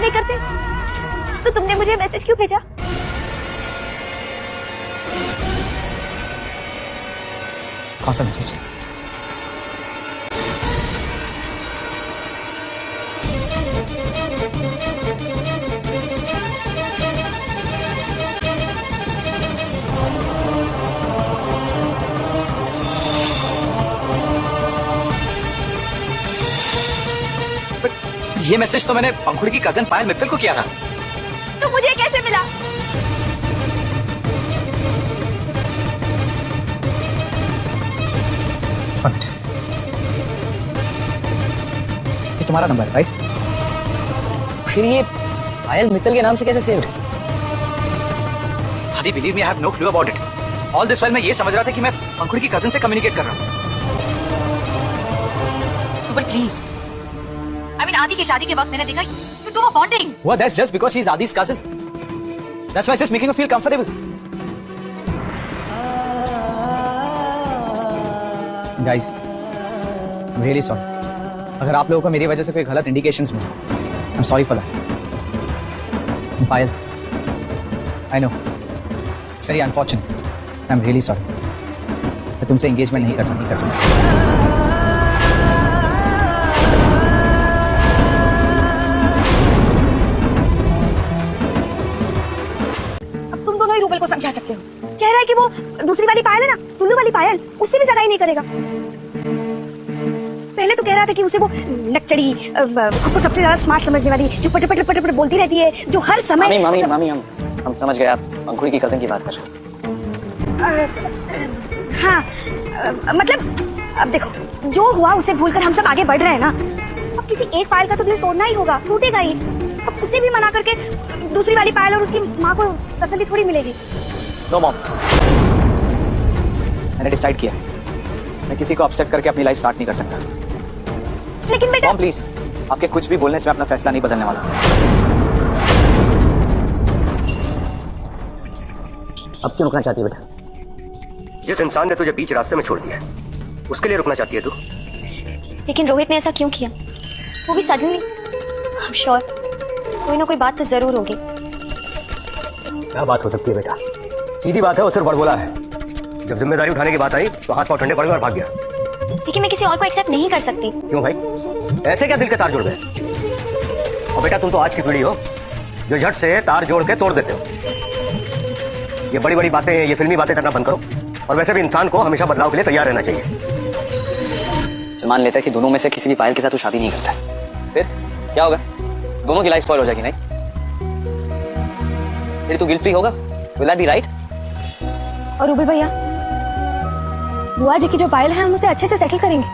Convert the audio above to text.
नहीं करते तो तुमने मुझे मैसेज क्यों भेजा? कौन सा मैसेज? ये मैसेज तो मैंने पंखुड़ी की कजन पायल मित्तल को किया था। तो मुझे कैसे मिला? ये तुम्हारा नंबर है राइट? फिर ये पायल मित्तल के नाम से कैसे सेव है? आदि believe me, I have no clue about it. All this while मैं ये समझ रहा था कि मैं पंखुड़ी की कजन से कम्युनिकेट कर रहा हूँ। बट प्लीज, आई मीन आदि की शादी के वक्त मैंने देखा you two are bonding. Well, that's just because she's Adi's cousin. That's why just making her feel comfortable. Guys, I'm really sorry. अगर आप लोगों को मेरी वजह से कोई गलत इंडिकेशंस मिले, I'm sorry for that. Payal, I know. It's very unfortunate. I'm really sorry. मैं तुमसे एंगेजमेंट नहीं कर सकता। रूबल को समझा सकते हो। कह रहा है कि वो दूसरी वाली पायल है ना, टुल्लू वाली पायल, उससे भी सगाई नहीं करेगा। पहले तो कह रहा था कि उसे वो नकचड़ी, खुद को सबसे ज्यादा स्मार्ट समझने वाली, जो पट पट पट पट बोलती रहती है, जो हर समय मामी हम समझ गए, आप पंखुड़ी की कजन की बात कर रहे हैं। हाँ, मतलब अब देखो, जो हुआ उसे भूलकर हम सब आगे बढ़ रहे हैं ना। अब किसी एक पायल का तो दिल तोड़ना ही होगा, टूटेगा ही। अब उसे भी मना करके दूसरी वाली पायल और उसकी माँ को तसल्ली थोड़ी मिलेगी। नो मॉम, मैंने डिसाइड किया, मैं किसी को अपसेट करके अपनी लाइफ स्टार्ट नहीं कर सकता। लेकिन बेटा मॉम प्लीज, आपके कुछ भी बोलने से मैं अपना फैसला नहीं बदलने वाला। अब क्यों रुकना चाहती है बेटा? जिस इंसान ने तुझे बीच रास्ते में छोड़ दिया है, उसके लिए रुकना चाहती है तू? लेकिन रोहित ने ऐसा क्यों किया? वो भी सडनली। I'm sure कोई ना कोई बात तो जरूर होगी। क्या बात हो सकती है बेटा? सीधी बात है, वो सिर्फ बड़बोला है। जब जिम्मेदारी उठाने की बात आई तो हाथ पांव ठंडे पड़ गए और भाग गया। लेकिन मैं किसी और को एक्सेप्ट नहीं कर सकती। क्यों भाई, ऐसे क्या दिल के तार जुड़ गए? और बेटा तुम तो आज की पीढ़ी हो जो झट से तार जोड़ के तोड़ देते हो। ये बड़ी बड़ी बातें, ये फिल्मी बातें करना बंद करो। और वैसे भी इंसान को हमेशा बदलाव के लिए तैयार रहना चाहिए। मान लेता है कि दोनों में से किसी भी पायल के साथ तू शादी नहीं करता है, फिर क्या होगा? दोनों की लाइफ स्पॉइल हो जाएगी नहीं? फिर तू गिल्ट फ्री होगा? Will that be right? और रूबी भैया, बुआ जी की जो पायल है हम उसे अच्छे से सेटल करेंगे।